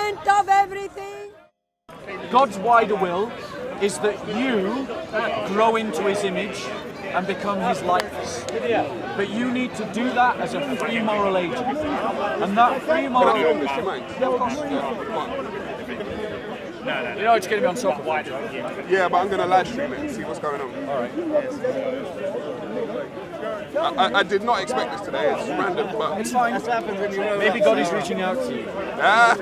percent of everything. God's wider will is that you grow into his image and become his likeness. But you need to do that as a free moral agent. And that free moral... Can I film this, do you mind? Yeah, of course. No. You know it's going to be on soccer, right? Yeah, but I'm going to live stream it and see what's going on. All right. I did not expect this today. It's random, but It's fine. Maybe God is reaching out to you. Ah.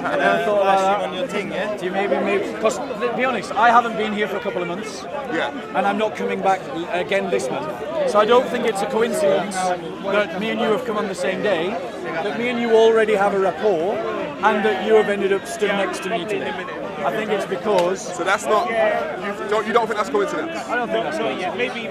I never thought about that. on your thing, yeah? Do you maybe, because to be honest, I haven't been here for a couple of months. Yeah. And I'm not coming back again this month. So I don't think it's a coincidence that me and you have come on the same day, that me and you already have a rapport, and that you have ended up stood next to me today. I think it's because... So that's not... You don't think that's coincidence? I don't think that's coincidence. Maybe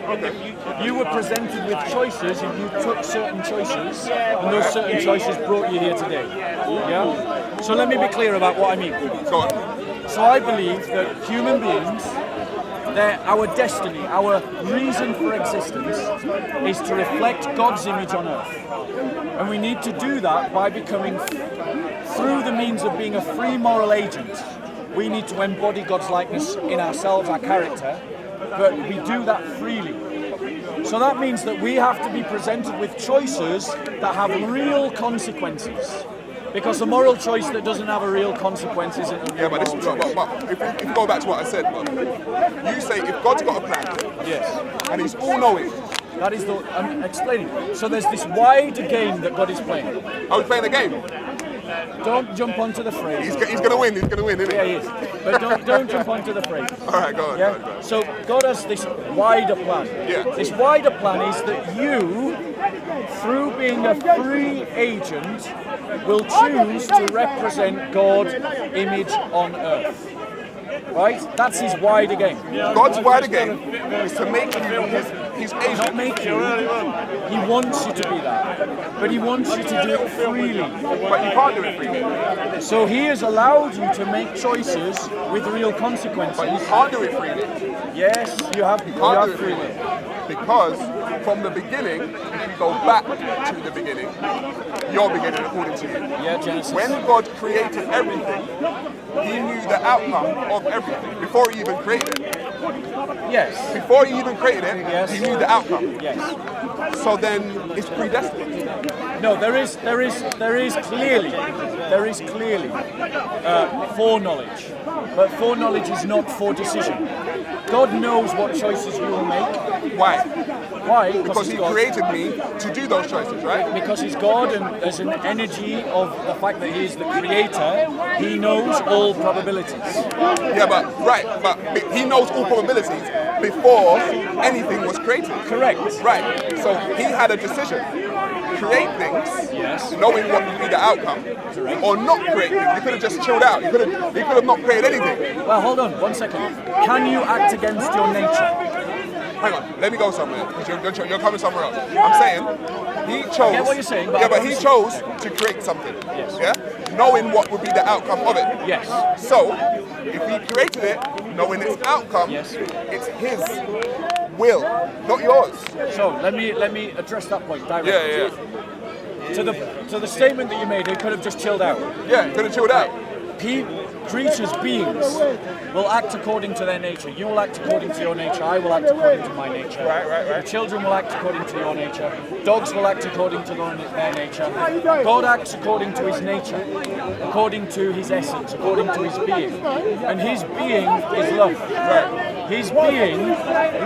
You were presented with choices and you took certain choices, and those certain choices brought you here today. Yeah? So let me be clear about what I mean. Go on. So I believe that human beings, our destiny, our reason for existence is to reflect God's image on earth. And we need to do that by becoming, through the means of being a free moral agent, we need to embody God's likeness in ourselves, our character, but we do that freely. So that means that we have to be presented with choices that have real consequences. Because a moral choice that doesn't have a real consequence isn't a real But if you go back to what I said, you say if God's got a plan, Yes. and he's all-knowing, That is the... I'm explaining. So there's this wide game that God is playing. I was playing a game. Don't jump onto the phrase. He's going to win, isn't Yeah, he? he is. But don't jump onto the phrase. All right, go on. Yeah? Go on. So God has this wider plan. Yeah. This wider plan is that you, through being a free agent, will choose to represent God's image on earth. Right? That's his wider game. God's wider game is to make you his agent. Not make you. He wants you to be that. But he wants you to do it freely. But you can't do it freely. So he has allowed you to make choices with real consequences. But you can't do it freely. Yes, you have. You Can't have do it free freely. will. Because from the beginning, if you go back to the beginning, your beginning according to you. Yeah, Genesis. When God created everything, he knew the outcome of everything before he even created it. Yes. Before he even created it, Yes. he knew the outcome. Yes. So then it's predestined. No, there is clearly foreknowledge, but foreknowledge is not foredecision. God knows what choices you will make. Why? Why? Because he's he God. created me to do those choices, right? Because he's God, and there's an energy of the fact that he is the creator. He knows all probabilities. Yeah, but he knows all probabilities before anything was created. Correct. Right. So he had a decision: create things, Yes. knowing what would be the outcome, or not create things. He could have just chilled out. He could have not created anything. Well, hold on 1 second. Can you act against your nature? Hang on, let me go somewhere, because you're coming somewhere else. I'm saying, he chose... I get what you're saying, but but he chose to create something, Yes. yeah? Knowing what would be the outcome of it. Yes. So, if he created it, knowing its outcome, Yes. it's his will, not yours. So let me address that point directly. Yeah. To the statement that you made, he could have just chilled out. Yeah, could have chilled out. Creatures, beings, will act according to their nature. You will act according to your nature. I will act according to my nature. Right. Your children will act according to your nature. Dogs will act according to their nature. God acts according to his nature, according to his essence, according to his being. And his being is love. Right. His being,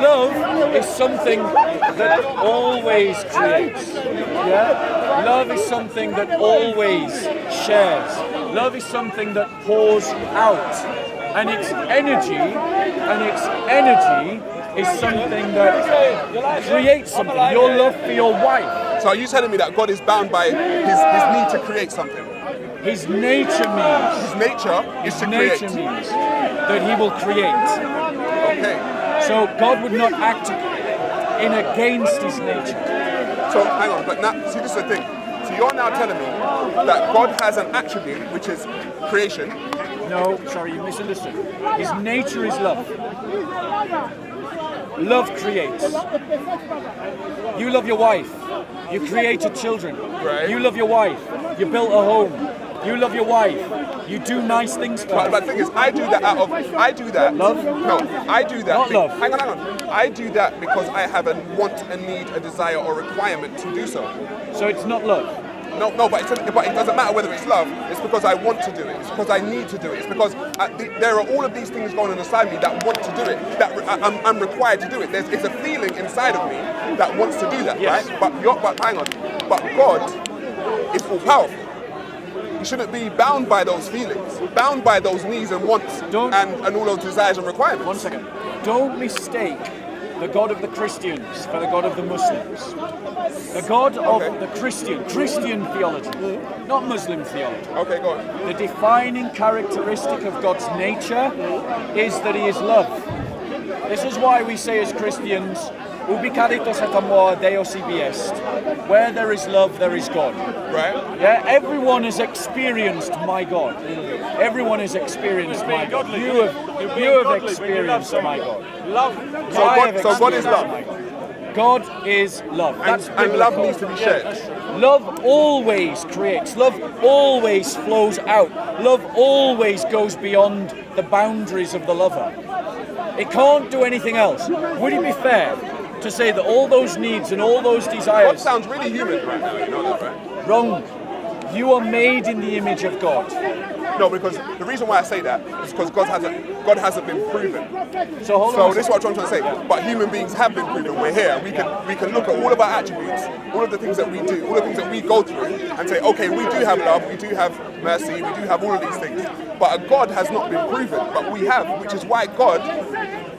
love, is something that always creates. Yeah? Love is something that always shares. Love is something that pours out. And its energy is something that creates something. Your love for your wife. So are you telling me that God is bound by his need to create something? His nature means. His nature is to create. Nature means that he will create. Okay. So God would not act in against his nature. So hang on, but now, see, this is the thing. So you're now telling me that God has an attribute, which is creation. No, sorry, you misunderstood. His nature is love. Love creates. You love your wife. You created children. Right. You love your wife. You built a home. You love your wife. You do nice things for her. But the thing is, I do that Love? I do that. Not love. Hang on. I do that because I have a want, a need, a desire, or requirement to do so. So it's not love. No, but it doesn't matter whether it's love. It's because I want to do it. It's because I need to do it. It's because there are all of these things going on inside me that want to do it. That I'm required to do it. It's a feeling inside of me that wants to do that, Yes. right? But hang on. But God is all powerful. You shouldn't be bound by those feelings, bound by those needs and wants, and all those desires and requirements. 1 second. Don't mistake the God of the Christians for the God of the Muslims. The God of the Christian theology, not Muslim theology. Okay, go on. The defining characteristic of God's nature is that He is love. This is why we say as Christians, ubi caritas et amor Deus ibi est. Where there is love, there is God. Right? Yeah, everyone has experienced my God. Everyone has experienced my God. You have experienced my God. So God is love. God is love. That's And love needs to be shared. Love always creates. Love always flows out. Love always goes beyond the boundaries of the lover. It can't do anything else. Would it be fair to say that all those needs and all those God desires... sounds really human right now, you know that, right? Wrong. You are made in the image of God. No, because the reason why I say that is because God hasn't been proven. So hold on. So this is what I'm trying to say. But human beings have been proven. We're here. We can look at all of our attributes, all of the things that we do, all the things that we go through, and say, okay, we do have love, we do have mercy, we do have all of these things. But a God has not been proven, but we have, which is why God,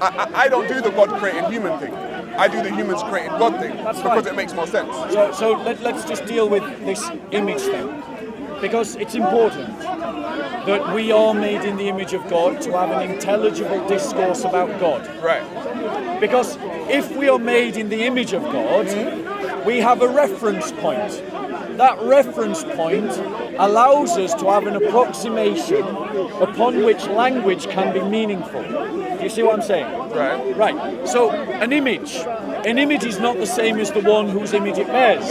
I don't do the God created human thing. I do the humans created God thing. That's because fine. it makes more sense. So let's just deal with this image thing. Because it's important that we are made in the image of God to have an intelligible discourse about God. Right. Because if we are made in the image of God, we have a reference point. That reference point allows us to have an approximation upon which language can be meaningful. Do you see what I'm saying? Right. Right. So an image is not the same as the one whose image it bears.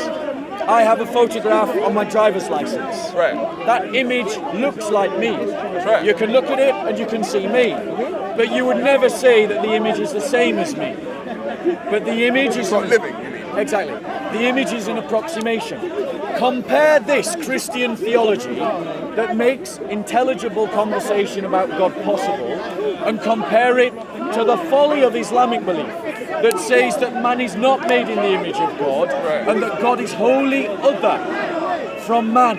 I have a photograph on my driver's license. Right. That image looks like me. Right. You can look at it and you can see me. But you would never say that the image is the same as me. But the image is... not living, you mean? Exactly. The image is an approximation. Compare this Christian theology that makes intelligible conversation about God possible and compare it to the folly of Islamic belief that says that man is not made in the image of God and that God is wholly other from man.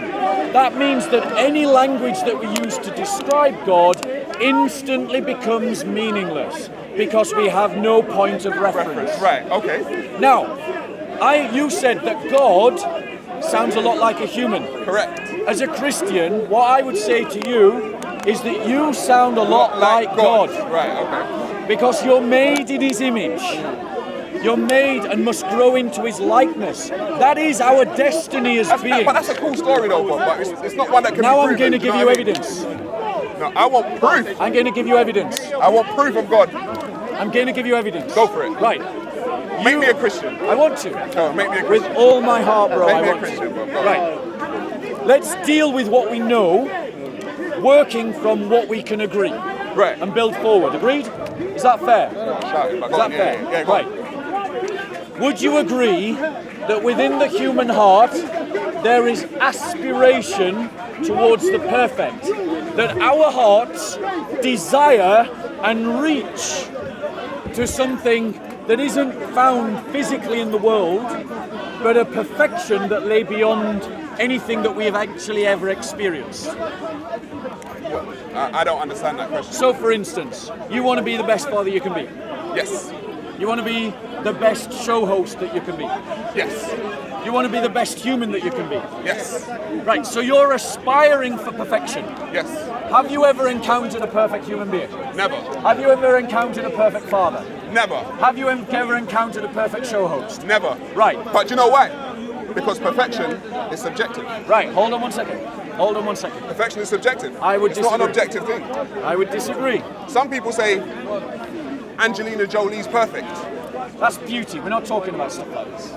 That means that any language that we use to describe God instantly becomes meaningless because we have no point of reference. Right, okay. Now, you said that God sounds a lot like a human. Correct. As a Christian, what I would say to you is that you sound a lot like God. Right, okay. Because you're made in His image. You're made and must grow into His likeness. That is our destiny as beings. But that's a cool story though, Bob, but it's not one that can Now be proven. I'm going to give you evidence. No, I want proof. I'm going to give you evidence. I want proof of God. I'm going to give you evidence. Go for it. Right. Make me a Christian. I want to. No, make me a With Christian. all my heart, bro. Make I me a want Christian, to. bro. Go on. Right. Let's deal with what we know, working from what we can agree. Right. And build forward. Agreed? Is that fair? Shout it, but Is go that on, fair? yeah, go on. Right. Would you agree that within the human heart there is aspiration towards the perfect? That our hearts desire and reach to something that isn't found physically in the world, but a perfection that lay beyond anything that we have actually ever experienced. I don't understand that question. So, for instance, you want to be the best father you can be. Yes. You want to be the best show host that you can be. Yes. You want to be the best human that you can be. Yes. Right, so you're aspiring for perfection. Yes. Have you ever encountered a perfect human being? Never. Have you ever encountered a perfect father? Never. Have you ever encountered a perfect show host? Never. Right. But you know why? Because perfection is subjective. Right, hold on one second. Hold on one second. Perfection is subjective. I would It's not an disagree. objective thing. I would disagree. Some people say Angelina Jolie's perfect. That's beauty. We're not talking about stuff like this.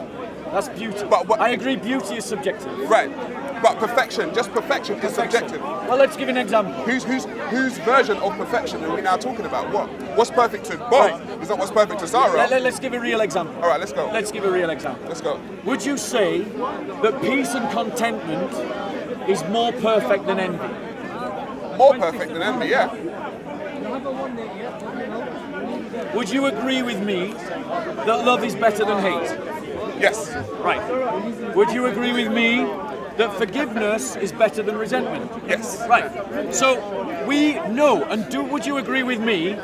That's beauty. But what- I agree, beauty is subjective. Right. But perfection, just perfection is subjective. Well, let's give an example. Whose version of perfection are we now talking about? What's perfect to Bob is not what's perfect to Sarah. Let's give a real example. All right, let's go. Let's give a real example. Let's go. Would you say that peace and contentment is more perfect than envy? More perfect than envy, yeah. Would you agree with me that love is better than hate? Yes. Right. Would you agree with me that forgiveness is better than resentment? Yes. Right. So we know, and would you agree with me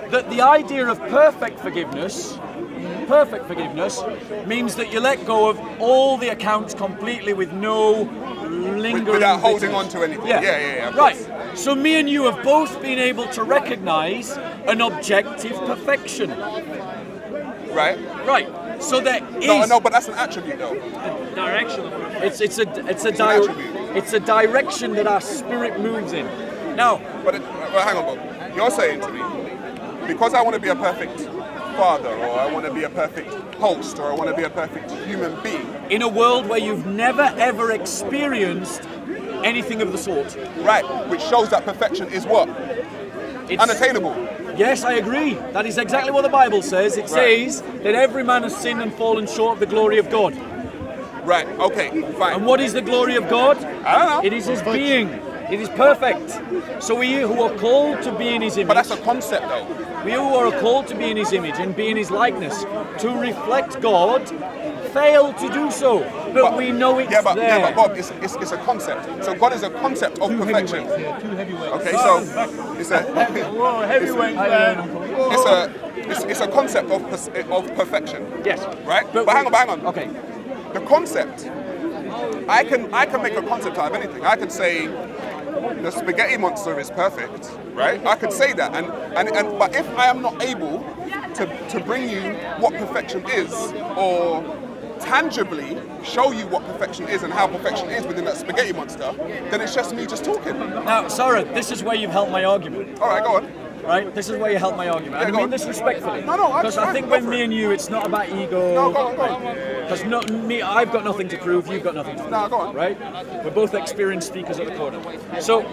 that the idea of perfect forgiveness means that you let go of all the accounts completely with no lingering Without holding bitterness. on to anything. Yeah. Yeah. Right. So me and you have both been able to recognize an objective perfection. Right. Right. So there is. No, but that's an attribute, though. Direction. It's a attribute. it's a direction that our spirit moves in. Now, But hang on, Bob. You're saying to me, because I want to be a perfect father, or I want to be a perfect host, or I want to be a perfect human being. in a world where you've never ever experienced anything of the sort, Right, which shows that perfection is what? it's, Unattainable. Yes, I agree. That is exactly what the Bible says. It says that every man has sinned and fallen short of the glory of God. Right, okay, fine. And what is the glory of God? I don't know. It is His being. It is perfect. So we who are called to be in His image, But that's a concept, though. we who are called to be in His image and be in His likeness, to reflect God, fail to do so. But we know it's but there. Bob, it's a concept. So God is a concept of perfection. Okay, so it's a it's a concept of perfection. Yes. Right? But hang on. Okay. The concept, I can make a concept out of anything. I could say the spaghetti monster is perfect, right? I could say that, but if I am not able to bring you what perfection is, or tangibly show you what perfection is and how perfection is within that spaghetti monster, then it's just me just talking. Now, Sarah, this is where you've helped my argument. All right, go on. Right? This is where you help my argument. Yeah, I go mean on. this respectfully. No, Because I think with me and you, it's not about ego. No, go on. Because I've got nothing to prove, you've got nothing to prove. No, go on. Right? We're both experienced speakers at the corner. So,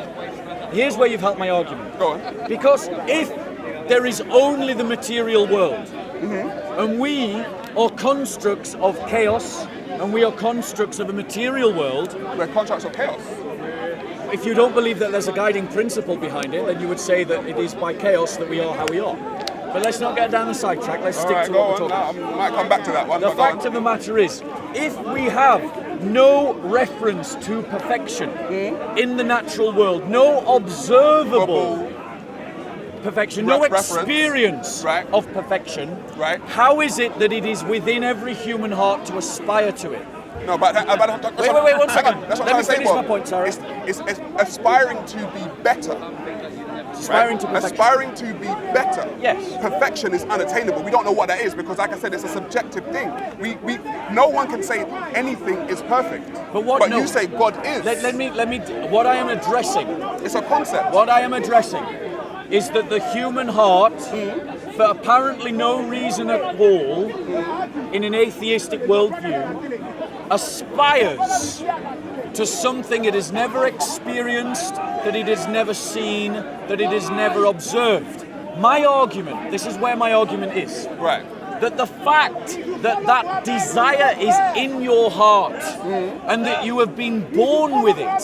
here's where you've helped my argument. Go on. Because if there is only the material world, and we are constructs of chaos, and we are constructs of a material world, We're contracts of chaos. if you don't believe that there's a guiding principle behind it, then you would say that it is by chaos that we are how we are. But let's not get down the sidetrack, let's stick to what we're talking about. I might come back to that one. The but go fact on. of the matter is, if we have no reference to perfection in the natural world, no observable perfection, no Reference. experience Right. of perfection, Right. how is it that it is within every human heart to aspire to it? No, but Wait, 1 second. That's what Let I'm me trying to say, finish my Bob. point, Sarah. It's aspiring to be better. Aspiring to perfection. Aspiring to be better. Yes. Perfection is unattainable. We don't know what that is because, like I said, it's a subjective thing. No one can say anything is perfect. But you say God is. Let me. What I am addressing. It's a concept. What I am addressing is that the human heart, for apparently no reason at all, in an atheistic worldview, aspires to something it has never experienced, that it has never seen, that it has never observed. My argument, this is where my argument is, Right. that the fact that that desire is in your heart and that you have been born with it,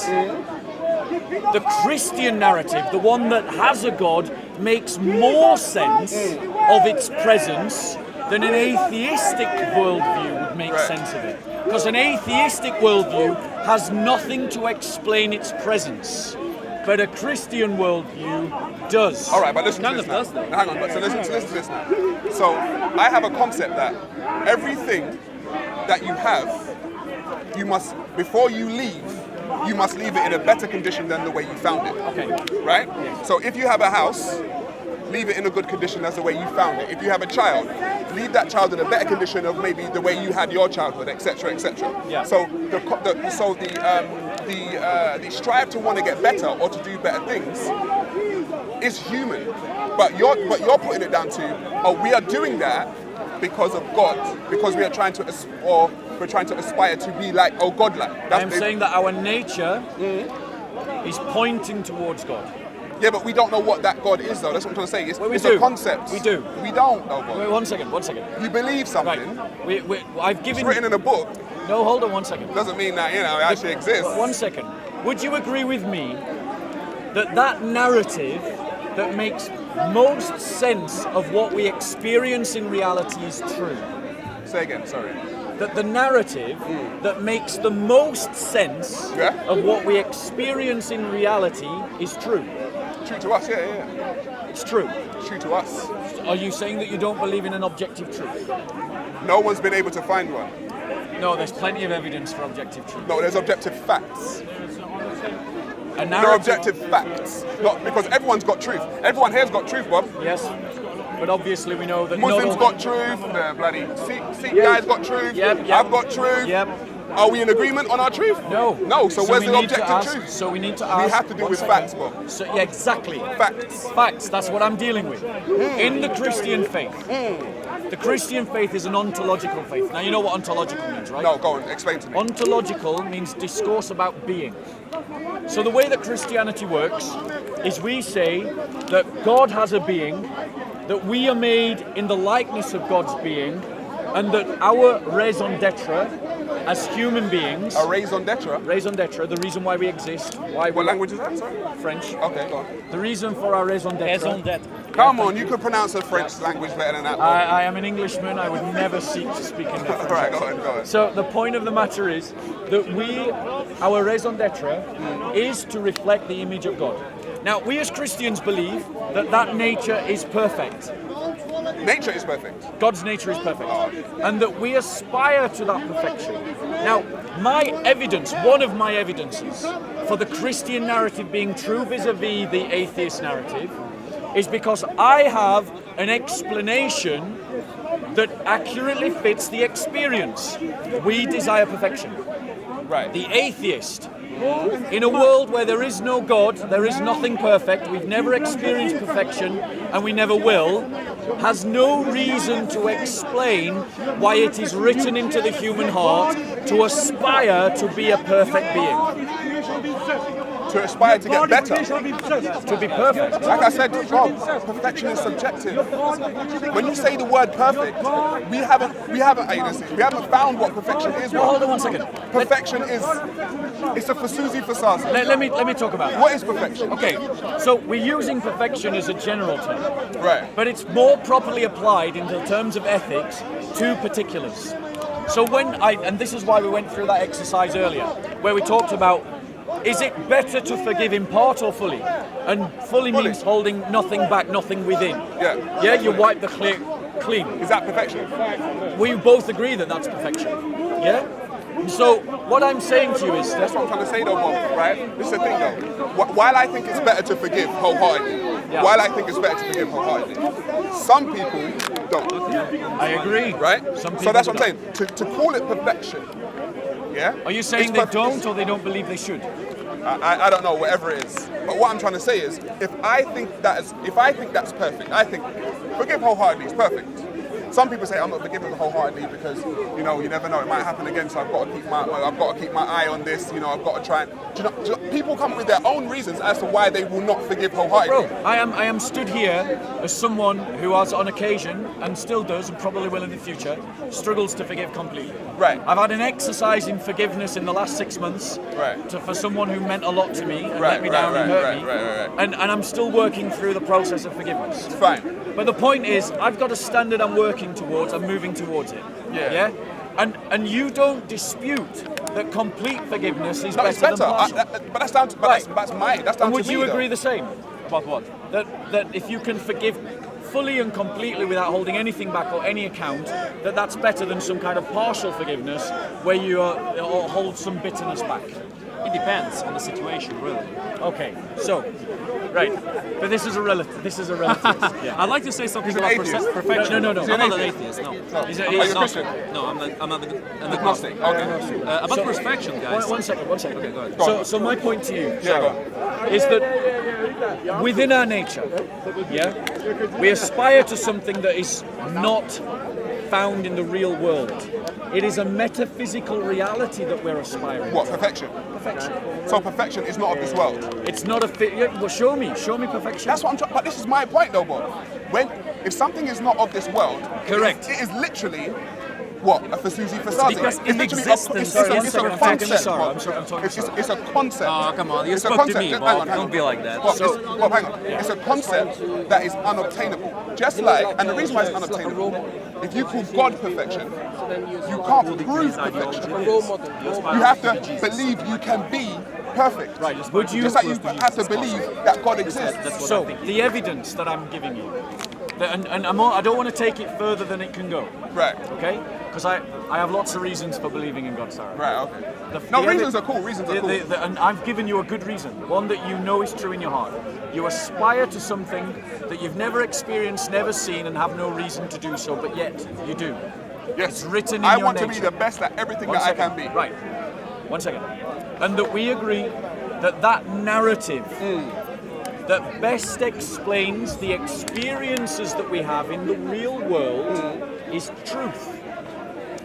the Christian narrative, the one that has a God, makes more sense of its presence than an atheistic worldview would make sense of it. Because an atheistic worldview has nothing to explain its presence, but a Christian worldview does. All right, but listen None to of this us now. does. Hang on, but so listen to this now. So I have a concept that everything that you have, you must, before you leave, you must leave it in a better condition than the way you found it. Okay. Right? So if you have a house, leave it in a good condition as the way you found it. If you have a child, leave that child in a better condition of maybe the way you had your childhood, etc., etc. Yeah. So the strive to want to get better or to do better things is human. But you're putting it down to, we are doing that because of God, because we are trying to aspire to be like, God-like. I'm saying that our nature is pointing towards God. Yeah, but we don't know what that God is, though. That's what I'm trying to say. It's do. a concept. We do. We don't, though, God. Wait, one second. You believe something. Right. I've given. It's written in a book. No, hold on 1 second. Doesn't mean that, it actually exists. 1 second. Would you agree with me that narrative that makes most sense of what we experience in reality is true? Say again, sorry. That the narrative that makes the most sense of what we experience in reality is true. True to us, yeah. It's true. True to us. Are you saying that you don't believe in an objective truth? No one's been able to find one. No, there's plenty of evidence for objective truth. No, there's objective facts. There are objective facts. Not because everyone's got truth. Everyone here's got truth, Bob. Yes. But obviously we know that Muslims got truth, the bloody Sikh guys got truth, I've got truth. Yep. Are we in agreement on our truth? No. No, so where's the objective truth? So we need to ask. We have to deal with facts, Bob. So, yeah, exactly. Facts. Facts, that's what I'm dealing with. In the Christian faith, the Christian faith is an ontological faith. Now you know what ontological means, right? No, go on, explain to me. Ontological means discourse about being. So the way that Christianity works is we say that God has a being, that we are made in the likeness of God's being, and that our raison d'etre as human beings... A raison d'etre? Raison d'etre, the reason why we exist. What language is that, sorry? French. Okay, go on. The reason for our raison d'etre... Raison d'etre. Come on, you could pronounce a French language better than that. I am an Englishman, I would never seek to speak in that. Alright, go on. So the point of the matter is that our raison d'etre is to reflect the image of God. Now, we as Christians believe that nature is perfect. Nature is perfect. God's nature is perfect. And that we aspire to that perfection. Now, one of my evidences for the Christian narrative being true vis-a-vis the atheist narrative is because I have an explanation that accurately fits the experience. We desire perfection. Right. The atheist, in a world where there is no God, there is nothing perfect, we've never experienced perfection, and we never will, has no reason to explain why it is written into the human heart to aspire to be a perfect being. To aspire to get better. To be perfect. Like I said, Rob, perfection is subjective. When you say the word perfect, we haven't found what perfection is. No, hold on 1 second. Perfection it's a fasuzi fasasi. Let me talk about it. What is perfection? Okay, so we're using perfection as a general term. Right. But it's more properly applied in the terms of ethics to particulars. So and this is why we went through that exercise earlier, where we talked about, is it better to forgive in part or fully? And fully means holding nothing back, nothing within. Yeah. Yeah, you wipe the clean. Is that perfection? We both agree that that's perfection. Yeah? So what I'm saying to you is... That's what I'm trying to say though, Bob, right? This is the thing though. While I think it's better to forgive wholeheartedly, some people don't. I agree. Right? So that's what I'm saying. To call it perfection, yeah? Are you saying they don't or they don't believe they should? I don't know, whatever it is. But what I'm trying to say is, if I think that's perfect, I think forgive wholeheartedly is perfect. Some people say I'm not forgiving wholeheartedly because you never know, it might happen again. So I've got to keep my eye on this. I've got to try. And, people come up with their own reasons as to why they will not forgive wholeheartedly. Bro, I am stood here as someone who has on occasion and still does and probably will in the future struggles to forgive completely. Right. I've had an exercise in forgiveness in the last 6 months. Right. For someone who meant a lot to me and let me down and hurt me. Right. And I'm still working through the process of forgiveness. It's fine. But the point is, I've got a standard I'm working towards, I'm moving towards it. Yeah? And you don't dispute that complete forgiveness is better than partial. But that's down to that's down to me. Would you agree the same? About what? That if you can forgive fully and completely without holding anything back or any account, that's better than some kind of partial forgiveness where you hold some bitterness back. It depends on the situation, really. Okay, so, right, but this is a relative. Yeah. I'd like to say something about perfection. No. I'm not an atheist. No. Are you a Christian? No, I'm not an agnostic. Okay. About perfection, guys. One second. Okay, go ahead. So my point to you, Yeah, is that within our nature, we aspire to something that is not found in the real world. It is a metaphysical reality that we're aspiring What, to. perfection? Perfection. So perfection is not of this world. It's not a well, show me perfection. That's what I'm trying. But this is my point, though, Bob. If something is not of this world, Correct. it is literally what a Fasuzi Fasazi. Because It's literally existence it's a is concept. I'm talking It's a concept. Oh, come on, you It's a spoke to concept. me, Hang Bob. on, hang Don't on. be like that. Bob, Bob, hang on. It's a concept that is unobtainable. Just like, and the reason why it's unobtainable, if you call God perfection, you can't prove perfection. You have to believe you can be perfect. Right. Would you? Just like you have to believe that God exists. So the evidence that I'm giving you, I don't want to take it further than it can go. Right. Okay? Because I have lots of reasons for believing in God, Sarah. Right, okay. Reasons are cool. Reasons are cool. And I've given you a good reason, one that you know is true in your heart. You aspire to something that you've never experienced, never seen, and have no reason to do so, but yet you do. Yes. It's written in I your want nature. to be the best at everything One that second. I can be. Right. 1 second. And that we agree that narrative that best explains the experiences that we have in the real world is truth.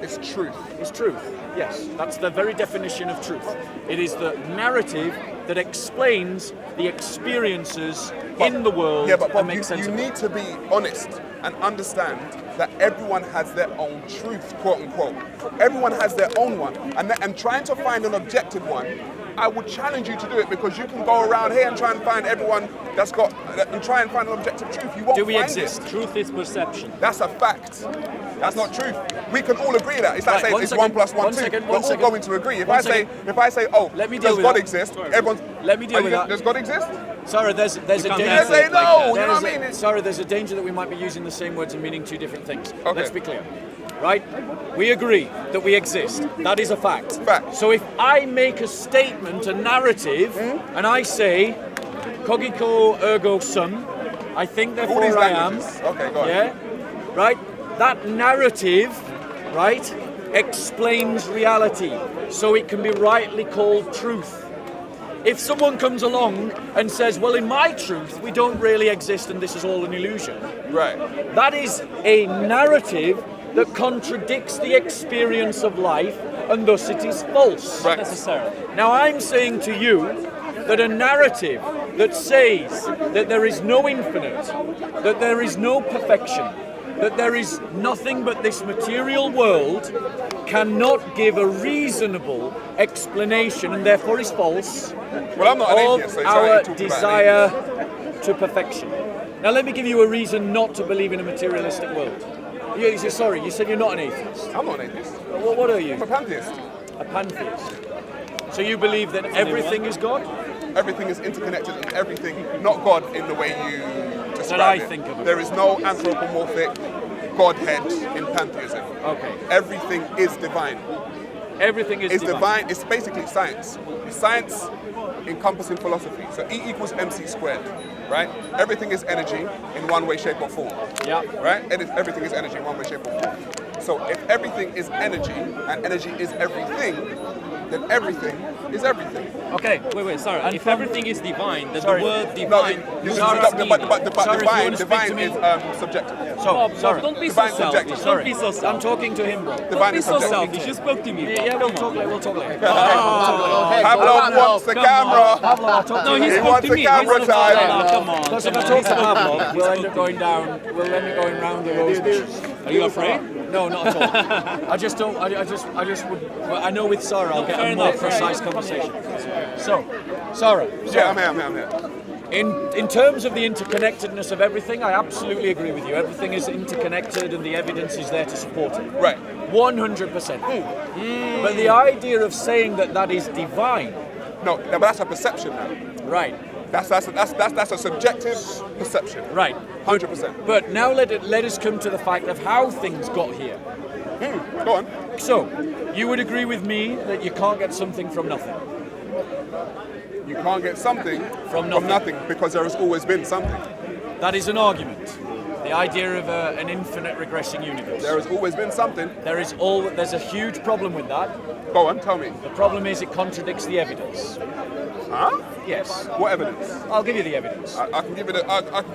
It's truth. Is truth. Yes, that's the very definition of truth. It is the narrative that explains the experiences in the world Yeah, but and Bob, makes sense you of it. need to be honest and understand that everyone has their own truth, quote unquote. Everyone has their own one. And trying to find an objective one, I would challenge you to do it, because you can go around here and try and find everyone that's got, and try and find an objective truth. You won't Do we find exist? it. Truth is perception. That's a fact. That's not truth. We can all agree that. It's like Right, saying one it's second, 1 plus 1, one 2. second, We're one all second. going to agree. If One I say, second. oh, Let me deal does with God that. exist? Everyone's. Let me deal with that. Does God exist? Sarah, there's a danger. can't Yes, they like know. that. You know what I mean? Sarah, there's a danger that we might be using the same words and meaning two different things. Okay. Let's be clear. Right? We agree that we exist. That is a fact. Fact. So if I make a statement, a narrative, and I say, cogito ergo sum, I think All therefore these I am. languages. Okay, go on. Yeah? Right? That narrative, right, explains reality. So it can be rightly called truth. If someone comes along and says, well, in my truth, we don't really exist and this is all an illusion, Right. that is a narrative that contradicts the experience of life, and thus it is false. Right. Necessarily. Now I'm saying to you that a narrative that says that there is no infinite, that there is no perfection, that there is nothing but this material world, cannot give a reasonable explanation, and therefore is false, Well, I'm not an of atheist, so it's our alright to talk about desire to perfection. Now let me give you a reason not to believe in a materialistic world. You said you're not an atheist. I'm not an atheist. What are you? I'm a pantheist. A pantheist. So you believe that everything is God? Everything is interconnected and everything, not God in the way you describe That I it. think of it. There is no anthropomorphic Godhead in pantheism. Okay. Everything is divine. Everything is It's divine. It's basically science. It's science encompassing philosophy. So E equals MC squared, right? Everything is energy in one way, shape, or form. Yeah. Right? Everything is energy in one way, shape, or form. So if everything is energy and energy is everything, then everything is everything. Okay. Wait, sorry. And If from- everything is divine, then Sorry. the word No, divine loses its but meaning. Sorry, if you divine, wanna speak divine to me. is subjective. So, Bob, sorry. don't be so Divine selfish. subjective. Don't be so I'm selfish. talking to him, bro. Divine Don't be is so subjective. selfish. You spoke to me. Bob. Yeah, we'll Come talk on. later. We'll talk later. Pablo wants the Come camera. Pablo, I'll talk to No, you he He later. spoke wants to the me. camera He spoke to time. me. Come on. Because if I come talk on. to Pablo, we'll end up going down. We'll end up going round the rose bushes. Are you afraid? No, not at all. I just don't. I just would. Well, I know with Sarah, I'll get fair a more enough, fair precise conversation. So, Sarah. Yeah, I'm here. In terms of the interconnectedness of everything, I absolutely agree with you. Everything is interconnected, and the evidence is there to support it. Right. 100%. But the idea of saying that that is divine, No, but that's a perception now. right? That's a subjective perception. Right. 100%. But now let us come to the fact of how things got here. Go on. So, you would agree with me that you can't get something from nothing. You can't get something From nothing. because there has always been something. That is an argument. The idea of an infinite regressing universe. There has always been something. There's a huge problem with that. Go on, tell me. The problem is it contradicts the evidence. Huh? Yes. What evidence? I'll give you the evidence. I can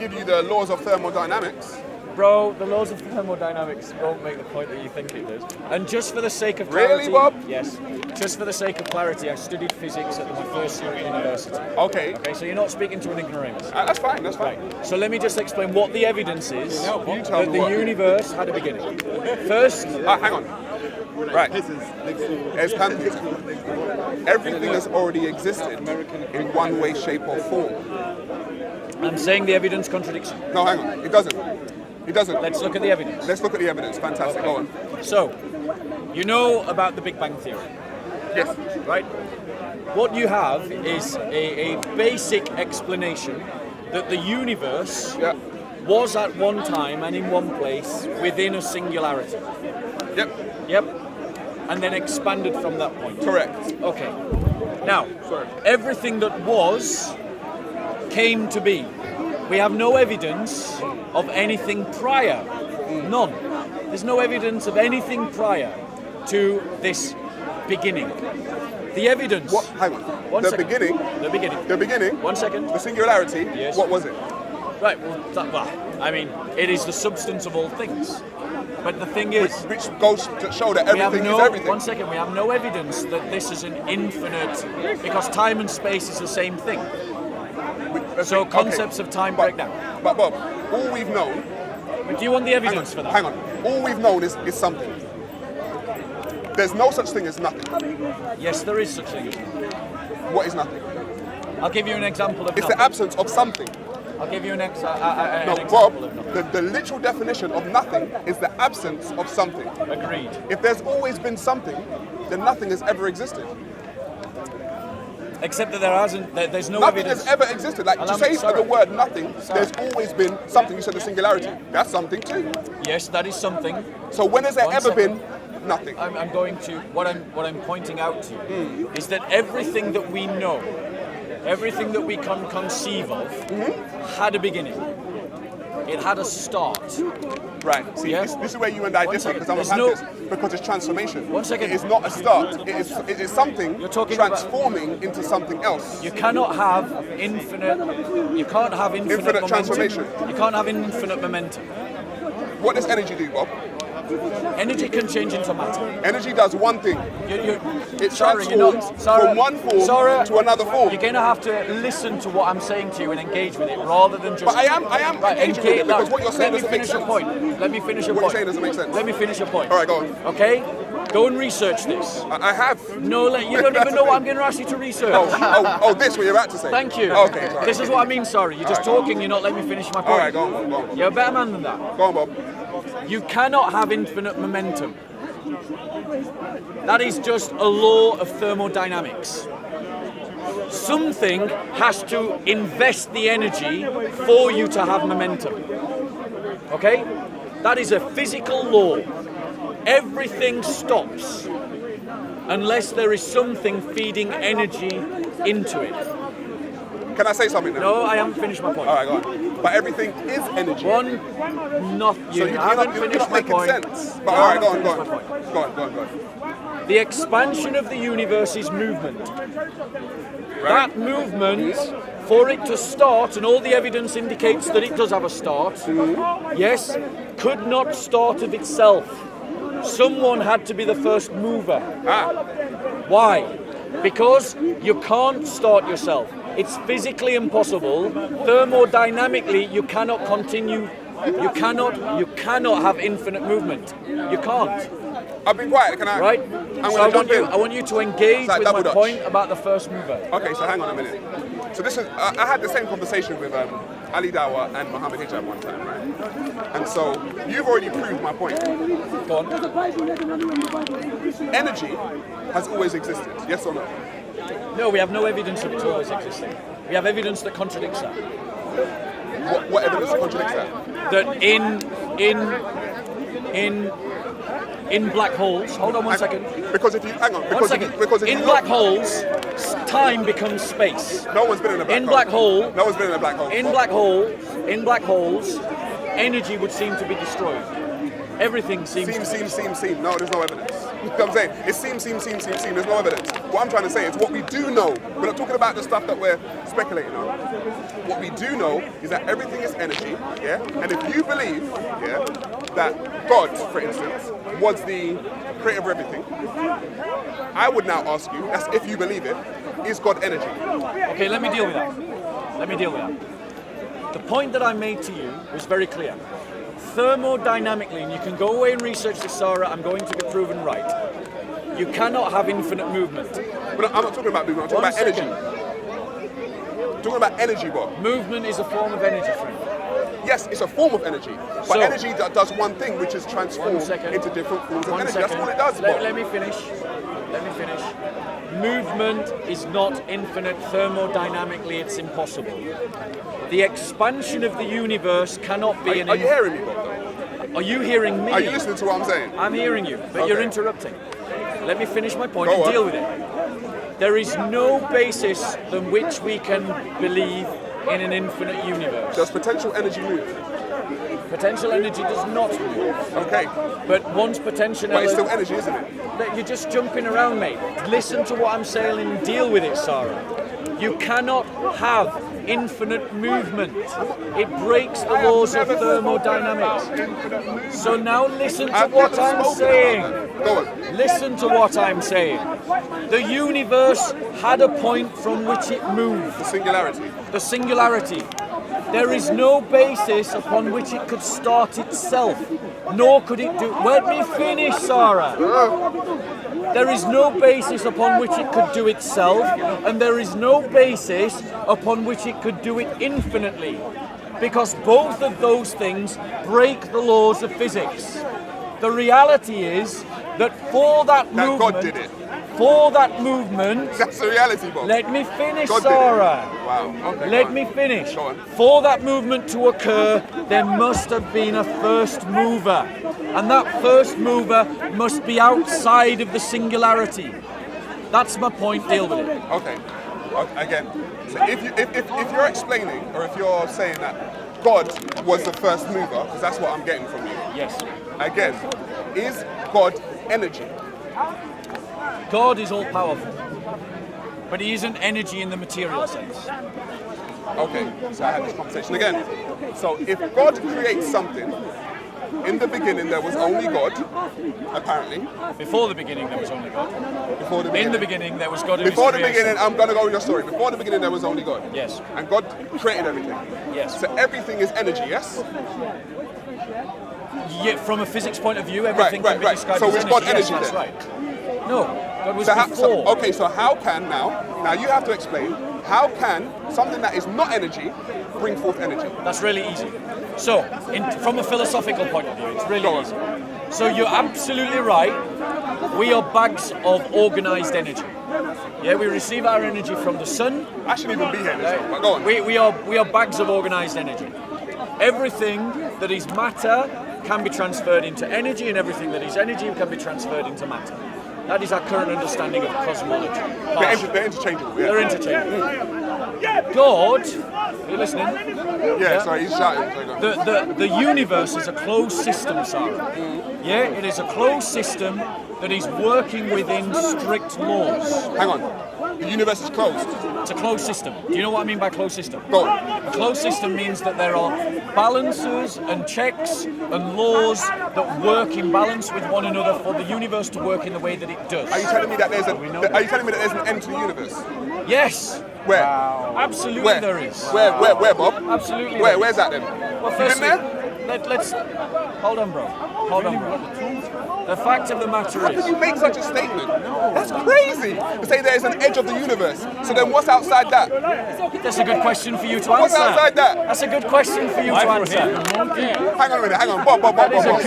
give you the laws of thermodynamics. Bro, the laws of thermodynamics won't make the point that you think it does. And just for the sake of clarity... Really, Bob? Yes. Just for the sake of clarity, I studied physics at my first year at university. Okay. Okay, so you're not speaking to an ignoramus. That's fine. That's fine. Right. So let me just explain what the evidence is tell that me the what. universe had a beginning. First... Hang on. Right. It's pantheism. Everything has already existed in one way, shape, or form. I'm saying the evidence contradicts you. No, hang on. It doesn't. It doesn't. Let's look at the evidence. Let's look at the evidence. Fantastic. Go on. So, you know about the Big Bang Theory, Yes. right? What you have is a basic explanation that the universe Yeah. was at one time and in one place within a singularity. Yep. Yep. And then expanded from that point. Correct. Okay. Now, everything that was came to be. We have no evidence of anything prior. None. There's no evidence of anything prior to this beginning. The evidence. What? Hang on. One The second. beginning. The beginning. The beginning. 1 second. The singularity. Yes. What was it? Right. Well, I mean, it is the substance of all things. But the thing is, Which goes to show that we have everything no. is everything. 1 second. We have no evidence that this is an infinite, because time and space is the same thing. So Okay. concepts of time break down. But Bob, all we've known. But do you want the evidence for that? Hang on. All we've known is something. There's no such thing as nothing. Yes, there is such thing. What is nothing? I'll give you an example of It's nothing. the absence of something. I'll give you an No, example Bob, of nothing. the literal definition of nothing is the absence of something. Agreed. If there's always been something, then nothing has ever existed. Except that there hasn't. There's no Nothing evidence. has ever existed. Like, Allow to me- say sorry. the word nothing, Sorry. there's always been something. You said the singularity. That's something too. Yes, that is something. So when has there 1 ever second. been nothing? I'm going to what I'm pointing out to you is that everything that we know, everything that we can conceive of, had a beginning. It had a start. Right. See, Yeah. this is where you and I 1 differ, second. because I'm a There's no- Pantheist, because it's transformation. 1 second. It is not a start. It is something You're talking about- transforming into something else. You cannot have infinite. You can't have infinite momentum. transformation. You can't have infinite momentum. What does energy do, Bob? Energy can change into matter. Energy does one thing. It Sorry, transforms from one form to another form. You're going to have to listen to what I'm saying to you and engage with it rather than just. But I am engaging with it, because what you're saying Let me doesn't make finish your sense. point. Let me finish your What point. you're saying doesn't make sense. Let me finish your point. All right, go on. Okay? Go and research this. I have. No, you don't even know what I'm going to ask you to research. This what you're about to say. Thank you. Okay, sorry. This is what I mean, sorry. You're just talking, you're not letting me finish my point. All right, go on, Bob. Go on, Bob. You're a better man than that. Go on, Bob. You cannot have infinite momentum. That is just a law of thermodynamics. Something has to invest the energy for you to have momentum. Okay? That is a physical law. Everything stops unless there is something feeding energy into it. Can I say something now? No, I haven't finished my point. All right, go on. But everything is energy. Not you. So you're haven't not finished my making point. sense. But I all right, go on, haven't go finished my on. point. Go on, go on, go on. The expansion of the universe is movement. That movement, for it to start, and all the evidence indicates that it does have a start, yes, could not start of itself. Someone had to be the first mover. Why? Because you can't start yourself. It's physically impossible. Thermodynamically, you cannot continue. You cannot have infinite movement. You can't. I've been quiet, can I? Right? I'm So going to jump in. I want you to engage like with my double dutch. point about the first mover. Okay, so hang on a minute. So this is, I had the same conversation with Ali Dawa and Muhammad Hijab one time, right? And so you've already proved my point. Go on. Energy has always existed, yes or no? No, we have no evidence of it always existing. We have evidence that contradicts that. What evidence contradicts that? That in black holes. Hold on 1 second. Because if you hang on, 1 because second. if In you black look, holes, time becomes space. no one's been in a black In hole. black hole, No one's been in a black hole. in black holes, energy would seem to be destroyed. Everything seems. Seem. No, there's no evidence. You know what I'm saying? It seems. There's no evidence. What I'm trying to say is what we do know. We're not talking about the stuff that we're speculating on. What we do know is that everything is energy, yeah? And if you believe, yeah, that God, for instance, was the creator of everything, I would now ask you, that's if you believe it, is God energy? Okay, let me deal with that. The point that I made to you was very clear. Thermodynamically, and you can go away and research this, Sarah, I'm going to be proven right. You cannot have infinite movement. But I'm not talking about movement, I'm talking about energy. I'm talking about energy, Bob. Movement is a form of energy, friend. Yes, it's a form of energy, but energy does one thing, which is transform into different forms of energy. That's all it does, Bob. Let me finish. Movement is not infinite. Thermodynamically, it's impossible. The expansion of the universe cannot be Are you hearing me, Bob? Are you hearing me? Are you listening to what I'm saying? I'm hearing you, but Okay. you're interrupting. Let me finish my point Go and on. deal with it. There is no basis on which we can believe in an infinite universe. Does potential energy move? Potential energy does not move. Okay, But once potential but it's energy... still energy, isn't it? You're just jumping around, mate. Listen to what I'm saying and deal with it, Sarah. You cannot have infinite movement. It breaks the laws of thermodynamics. So now listen to what I'm saying. Go on. Listen to what I'm saying. The universe had a point from which it moved. The singularity. The singularity. There is no basis upon which it could start itself, nor could it do... Let me finish, Sarah. There is no basis upon which it could do itself, and there is no basis upon which it could do it infinitely, because both of those things break the laws of physics. The reality is that for that movement... God did it. For that movement... That's the reality, Bob. Let me finish, God did it. Sarah. Wow. Okay, Let go on. me finish. Go on. For that movement to occur, there must have been a first mover. And that first mover must be outside of the singularity. That's my point, deal with it. Okay. Again, so if you're explaining, or if you're saying that God was the first mover, because that's what I'm getting from you. Yes. Again, is God energy? God is all-powerful. But he isn't energy in the material sense. Okay, so I had this conversation again. So if God creates something, in the beginning there was only God, apparently. Before the beginning, there was only God. Before the beginning. In the beginning, there was God. Before the beginning, I'm going to go with your story. Before the beginning, there was only God. Yes. And God created everything. Yes. So everything is energy, yes? Yeah, from a physics point of view, everything Right, can be right. described So as is energy. God energy Yes, then? that's right. No, God was So before. how can now you have to explain, how can something that is not energy bring forth energy? That's really easy. So, from a philosophical point of view, it's really Go on. easy. So you're absolutely right. We are bags of organised energy. Yeah, we receive our energy from the sun. I shouldn't even be here, but go on. We are bags of organised energy. Everything that is matter can be transferred into energy, and everything that is energy can be transferred into matter. That is our current understanding of cosmology. They're interchangeable, yeah. They're interchangeable. God, are you listening? Yeah, sorry, he's shouting. Sorry, go on. The universe is a closed system, Sarah. Yeah, it is a closed system that is working within strict laws. Hang on. The universe is closed. It's a closed system. Do you know what I mean by closed system? Go on. A closed system means that there are balances and checks and laws that work in balance with one another for the universe to work in the way that it does. Are you telling me that there's an end to the universe? Yes. Where? Absolutely Where? there is. Where, Bob? Absolutely. Where? Where's that then? Well, You been firstly, there? let's hold on, bro. The fact of the matter How can is, you make such a statement? That's crazy. To say there's an edge of the universe. So then what's outside that? that's a good question for you to answer. What's outside that? That's a good question for you to answer. Hang on a minute, hang on. Bob. Bob, let me say something.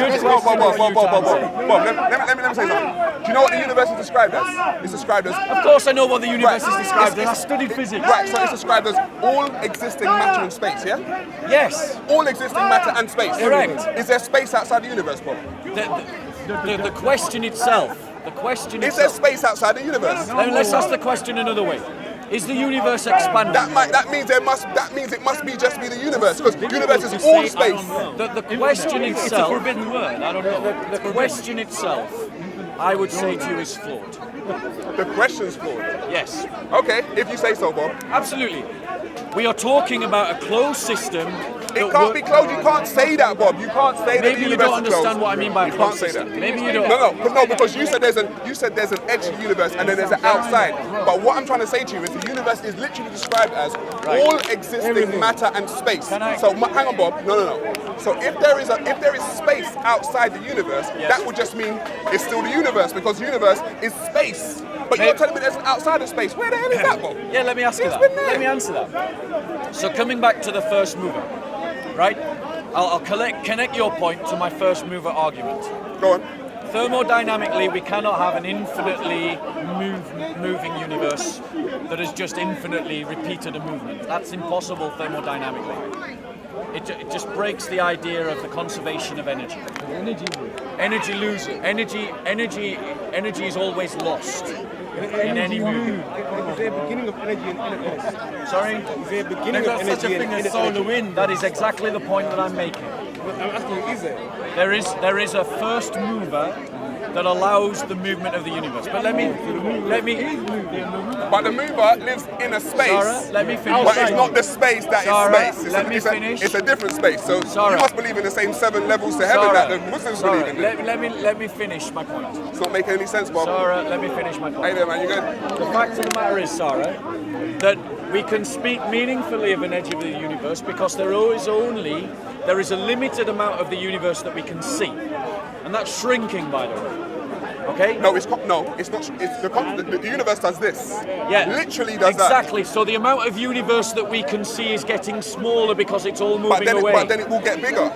Do you know what the universe is described as? It's described as... Of course I know what the universe is described as. I studied physics. Right, so it's described as all existing matter and space, yeah? Yes. All existing matter and space. Correct. Is there space outside the universe, Bob? The question itself. The question Is there itself. space outside the universe? Let's ask the question another way. Is the universe expanding? That means it must be just be the universe, because the universe is all space. The question It's a itself, forbidden word. I don't know. the question itself, I would say to you, is flawed. The question's flawed. Yes, Okay, if you say so, Bob. absolutely. We are talking about a closed system. It can't be closed. You can't say that, Bob. You can't say that the Maybe you universe don't is closed. understand what I mean by a You can't closed say system. that. Maybe you don't. No, because you said there's an edge to the universe and then there's an outside. But what I'm trying to say to you is the universe is literally described as all existing matter and space. Can I- So hang on, Bob. No. So if there is space outside the universe, that would just mean it's still the universe, because the universe is space. But you're telling me there's an outside of space. Where the hell is that, Bob? Yeah, let me ask you It's that. been there. Let me answer that. So coming back to the first mover, right? I'll connect your point to my first mover argument. Go on. Thermodynamically, we cannot have an infinitely moving universe that has just infinitely repeated a movement. That's impossible thermodynamically. It just breaks the idea of the conservation of energy. Energy loses. Energy is always lost in any movement. Is there a beginning of energy and end of energy? Sorry? Is there a beginning of energy and end of energy? wind. That is exactly the point that I'm making. I'm asking you, is there? There is a first mover that allows the movement of the universe. But let me. But the mover lives in a space. Sarah, let me finish. But it's not the space that Sarah, is space. let me finish. It's a different space. So Sarah. you must believe in the same 7 levels to heaven that the Muslims believe in. let me finish my point. It's not making any sense, Bob. Sarah, let me finish my Hey point. there, man. You good? The fact of the matter is, Sarah, that we can speak meaningfully of an edge of the universe because there is a limited amount of the universe that we can see, and that's shrinking, by the way. Okay? No, it's not. The universe does this. Yeah, Literally does exactly. So the amount of universe that we can see is getting smaller because it's all that. moving away. But then it will get bigger.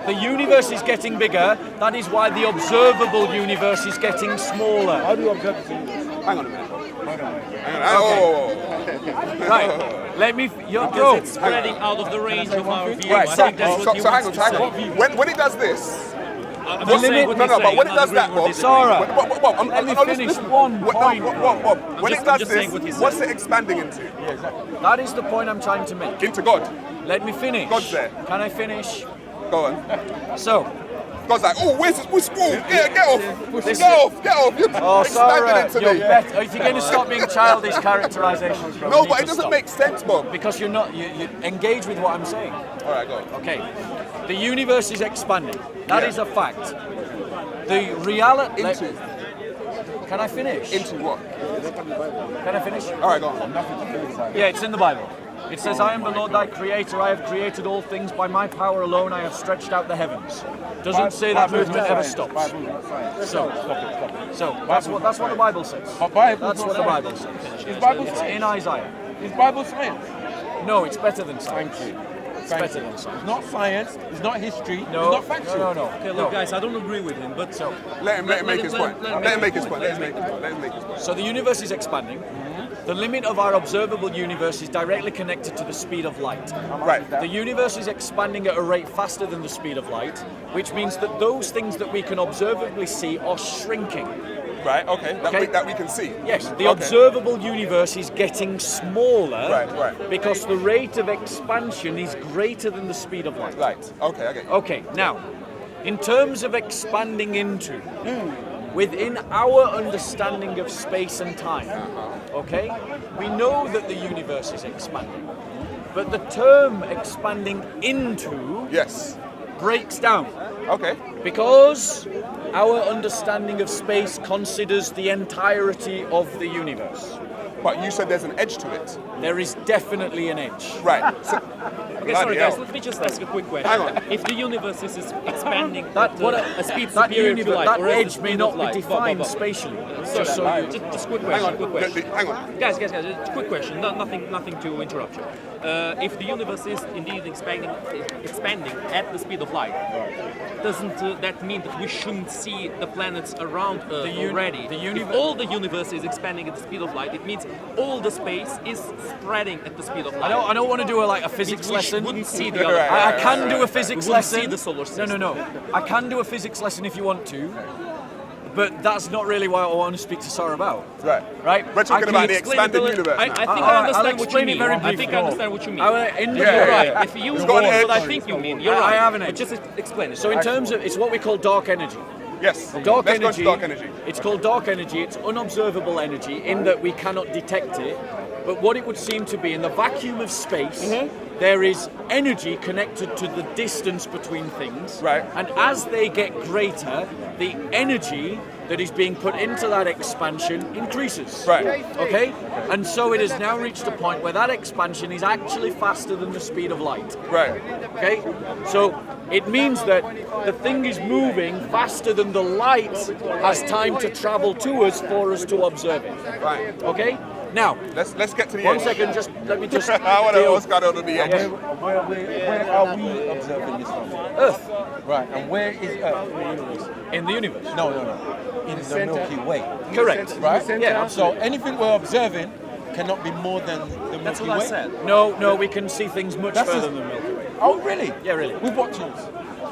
The universe is getting bigger. That is why the observable universe is getting smaller. How do you observe it? Hang on a minute. Hang on. Oh. Right. Let me. Because it's spreading out of the range of our view. Right. I think that's what he So hang wants on. to Hang say. on. When it does this. I'm just saying what he's But saying. when it I'm does not that, agreeing or Bob, disagreeing. Sarah, Bob, let me finish one point. Bob, when it I'm does just this, saying what he said. what's it expanding into? That is the point I'm trying to make. Into God. Let me finish. God's there. Can I finish? Go on. So, God's like, oh, where's school? Yeah, get off. This- Get off. You're oh, Sarah, expanding you're into me. better. If you're going to stop being childish characterizations, bro, No, you but need it to doesn't stop. make sense, Bob. Because you're not. You engage with what I'm saying. All right, go on. Okay. The universe is expanding. That Yeah. is a fact. The reality. Into. Can I finish? Into what? Can I finish? All right, go on. Yeah, it's in the Bible. It says, I am the Lord thy creator, I have created all things, by my power alone I have stretched out the heavens. Doesn't say that movement ever stops. So that's what the Bible says. But Bible That's is what not the Bible science. says. Is Bible It's science? in Isaiah. Is Bible science? No, it's better than science. Thank you. It's Thank better you. than science. It's not science. It's not history. No, It's not factual. no. Okay, look, guys, I don't agree with him, but so. Let him make his point. let him Let him make his point. Let him make his point. So the universe is expanding. The limit of our observable universe is directly connected to the speed of light. Right. The universe is expanding at a rate faster than the speed of light, which means that those things that we can observably see are shrinking. Right. Okay. That we can see. Yes, the Okay. observable universe is getting smaller Right. because the rate of expansion is greater than the speed of light. Right. Okay. Okay, now, in terms of expanding into, within our understanding of space and time, okay, we know that the universe is expanding, but the term expanding into Yes. breaks down Okay. because our understanding of space considers the entirety of the universe. But you said there's an edge to it. There is definitely an edge. Right. So, Okay, sorry bloody guys, hell. let me just ask a quick question. Hang on. If the universe is expanding That at what a speed that superior to universe, light, that or at the edge may speed not of be light, defined blah, blah, blah. spatially. Sorry, Just so you, just quick Hang question. on. Quick question. Hang on. Guys, quick question. Nothing to interrupt you. If the universe is indeed expanding at the speed of light, doesn't that mean that we shouldn't see the planets around Earth already? If all the universe is expanding at the speed of light, it means all the space is spreading at the speed of light. I don't want to do a physics We lesson. wouldn't see the other. I can do a physics We wouldn't lesson. see the solar system. No. I can do a physics lesson if you want to. But that's not really what I want to speak to Sarah about. Right. Right? We're talking about the Explain it expanded a little- universe. I now. think I'll I understand what you explain it mean. very I think briefly. I understand what you mean. In the Yeah, You're yeah, right. yeah. If you It's want got an what I edge. think you mean, you're I right. have an But edge. just explain it. So in terms of, it's what we call dark energy. Yes. Dark Let's go energy. to dark energy. It's called dark energy. It's unobservable energy in that we cannot detect it. But what it would seem to be in the vacuum of space, there is energy connected to the distance between things. Right. And as they get greater, the energy that is being put into that expansion increases. Right. Okay? And so it has now reached a point where that expansion is actually faster than the speed of light. Right. Okay? So it means that the thing is moving faster than the light has time to travel to us for us to observe it. Right. Okay? Now, Let's get to the one edge. second, let me just I want to know deal- what's going on the edge. Where are we observing this from? Earth Right, and where is Earth? in the universe. No. In the Milky Way. Correct. Right? Yeah, So anything we're observing cannot be more than the Milky That's what Way. I said. No, we can see things much That's further a- than the Milky Way. Oh, really? Yeah, really. With what tools?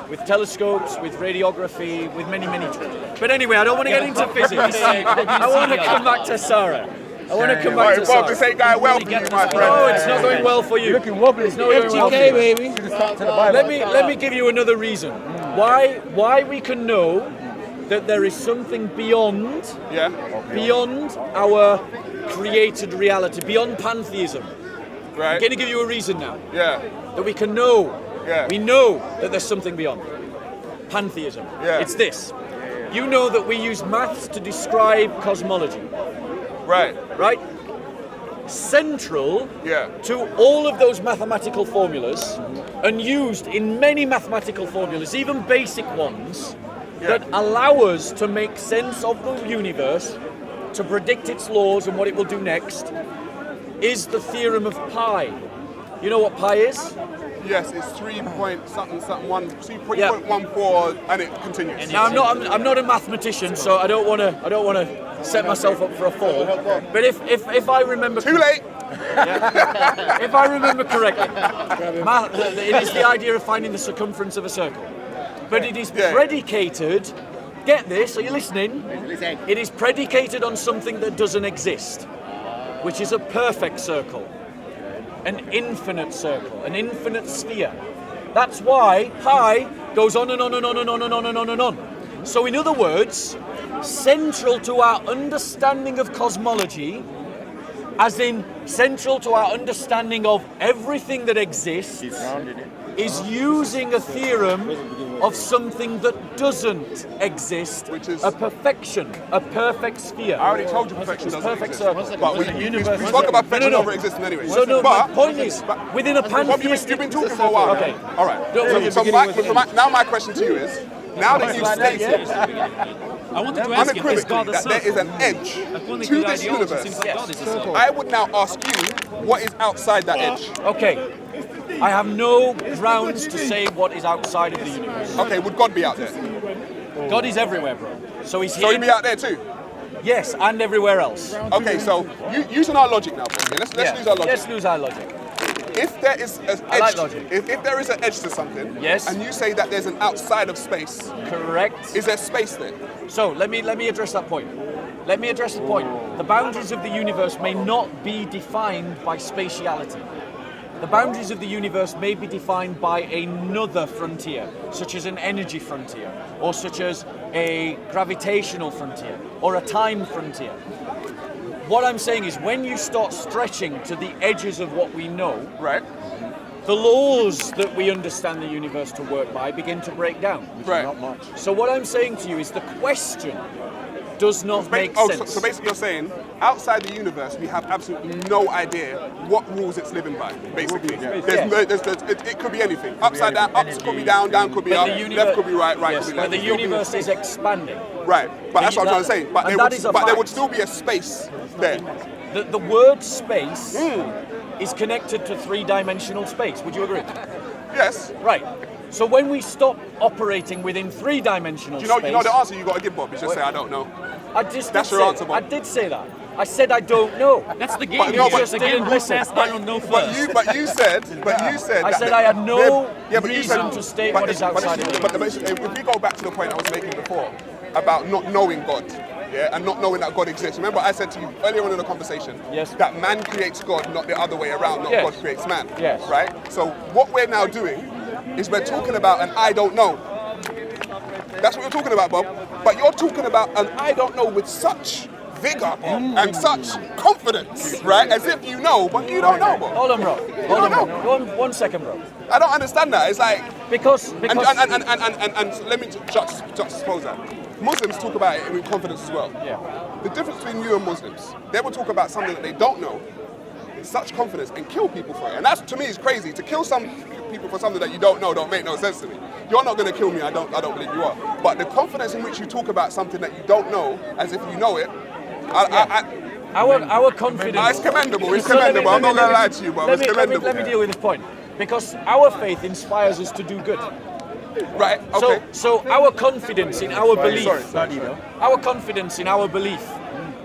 With telescopes, with radiography, with many tools. But anyway, I don't want to get into physics. I want to come back to Sarah. I want to come back Right, to Bob, this Sarah. ain't going well for you, my friend. No, it's not going well for you. Looking wobbly. It's not going well for you. baby. Let me give you another reason why we can know that there is something beyond Yeah. our created reality, beyond pantheism. I'm Right. going to give you a reason now Yeah. that we can know. Yeah. We know that there's something beyond pantheism. Yeah. It's this. You know that we use maths to describe cosmology, Right. right? Central Yeah. to all of those mathematical formulas and used in many mathematical formulas, even basic ones, that allow us to make sense of the universe, to predict its laws and what it will do next, is the theorem of pi. You know what pi is? Yes, it's 3.14, and it continues. Now I'm not a mathematician, so I don't want to set myself up for a fall. But if I remember Too late. if I remember correctly, it is the idea of finding the circumference of a circle. But it is predicated, get this, are you listening? It is predicated on something that doesn't exist, which is a perfect circle, an infinite circle, an infinite sphere. That's why pi goes on and on and on and on and on and on and on. So in other words, central to our understanding of cosmology, as in central to our understanding of everything that exists, is using a theorem of something that doesn't exist, Which is- a perfection, a perfect sphere. I already told you perfection doesn't Perfect exist. circle. But we spoke about perfection No. over existing anyway. So no, but my point is, within a Bob, pantheistic... you've been talking for a while. Okay. Now. All right. Don't worry. Now my question to you is, now that you've stated I wanted to ask you, is unequivocally God a that there is circle? an edge According to to the this ideology, it universe, seems like God is a circle. I would now ask you, what is outside that edge? Okay. I have no grounds to say what is outside of the universe. Okay, would God be out there? God is everywhere, bro. So he's So here. he'd be out there too? Yes, and everywhere else. Okay, so using our logic now, Paul, let's use our logic. Let's lose our logic. If there is an I like edge, logic. if there is an edge to something, Yes. and you say that there's an outside of space, Correct. is there space there? So let me address that point. Let me address the point. The boundaries of the universe may not be defined by spatiality. The boundaries of the universe may be defined by another frontier, such as an energy frontier, or such as a gravitational frontier, or a time frontier. What I'm saying is when you start stretching to the edges of what we know, Right? the laws that we understand the universe to work by begin to break down. Right. Not much. So what I'm saying to you is the question does not make sense. So basically you're saying, outside the universe, we have absolutely no idea what rules it's living by, basically. It could be anything. Upside down, up could be down, down could be But up, the left could be right, right yes, could be but left. the universe is expanding. Right, but that's what I'm trying to say. But, and that is a there fact. would still be a space there. The word space is connected to three-dimensional space. Would you agree? Yes. Right. So when we stop operating within three-dimensional You know space, the answer you got to give, Bob. You just say, I don't know. That's your answer, Bob. I did say that. I said I don't know. That's the game. But no, you but- just again, who says I don't know first? But you said. I that said I had no but you reason to state what is outside of it. But if we go back to the point I was making before, about not knowing God, yeah, and not knowing that God exists. Remember, I said to you earlier on in the conversation that man creates God, not the other way around, not God creates man. Yes. Right? So what we're now doing is we're talking about an I don't know. That's what you're talking about, Bob. But you're talking about an I don't know with such vigor and such confidence, right? As if you know, but you don't know, Bob. Hold on, bro. Hold on, bro. Go on 1 second, bro. I don't understand that. It's like Because and let me juxtapose that. Muslims talk about it with confidence as well. Yeah. The difference between you and Muslims, they will talk about something that they don't know with such confidence and kill people for it. And that to me is crazy. To kill some people for something that you don't know don't make no sense to me. You're not going to kill me. I don't believe you are. But the confidence in which you talk about something that you don't know as if you know it, our confidence. it's commendable. It's So let me- commendable. I'm not let going to me- lie to you, but let it's me- commendable. Let me deal with this point. Because our faith inspires us to do good. Right? Okay. So our confidence in our belief, Sorry. our confidence in our belief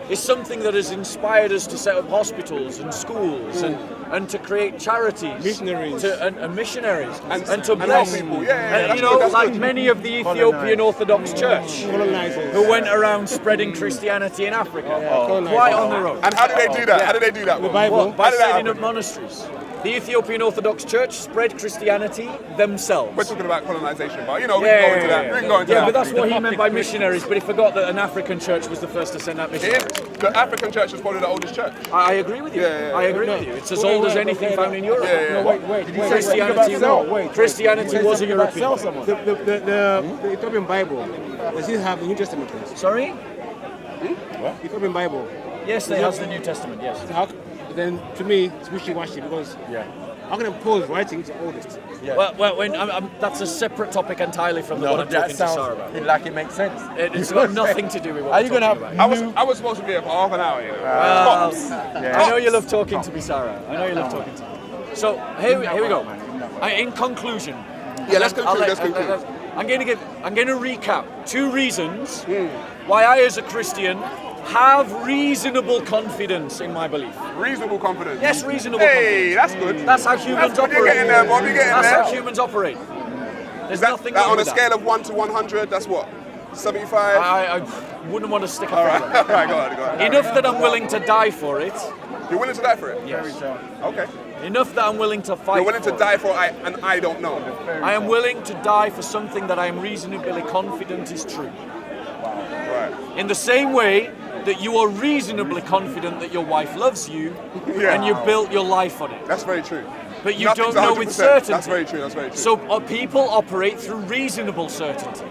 is something that has inspired us to set up hospitals and schools and to create charities, Missionaries. and missionaries, and to and help bless people. Yeah, And, that's you know, good, that's like good. many of the Ethiopian Orthodox Church Colonizers. who went around spreading Christianity in Africa, colonizers. quite on the road. And how do they do that? How do they do that? The Bible. What? By How did that setting up happen? monasteries. The Ethiopian Orthodox Church spread Christianity themselves. We're talking about colonization, but you know, we can go into that. We can go into Yeah, that. but that's what he meant by missionaries, but he forgot that an African church was the first to send out It missionaries. is. The African church is probably the oldest church. I agree with you. Yeah. I agree with you. It's as old as anything found in Europe. Yeah. Wait. Did he say Christianity, something about sell? Christianity was a European. The Ethiopian Bible, does it have the New Testament? Sorry? The Ethiopian Bible. Yes, they have the New Testament, yes. How, then to me, it's wishy-washy because how can Paul's writing is oldest? Well, that's a separate topic entirely from the one I'm talking to Sarah about. like it makes sense. It's got nothing to do with what Are we're you gonna talking have about. I was supposed to be here for half an hour, you know. Well, Tops. I know you love talking to me, Sarah. I know you love talking to me. So here we go. In conclusion, Yeah, let's I'll conclude. let- Let's conclude. I'm going to recap 2 reasons why I, as a Christian, have reasonable confidence in my belief. Reasonable confidence. Yes, reasonable Hey, confidence. that's good. That's how humans That's good. operate. You're getting there, Bob. You're getting That's there. how humans operate. There's That, nothing that wrong on a with that. scale of 1 to 100, that's what? 75? I wouldn't want to stick a All right, finger. all right, go on. Enough that I'm willing to die for it. You're willing to die for it? Yes. Okay. Enough that I'm willing to fight You're willing to for die for an I don't know. it. I am willing to die for something that I am reasonably confident is true. Right. In the same way that you are reasonably confident that your wife loves you Yeah. and you built your life on it. That's very true. But you Nothing's don't know with 100%. certainty. That's very true. That's very true. So people operate through reasonable certainty.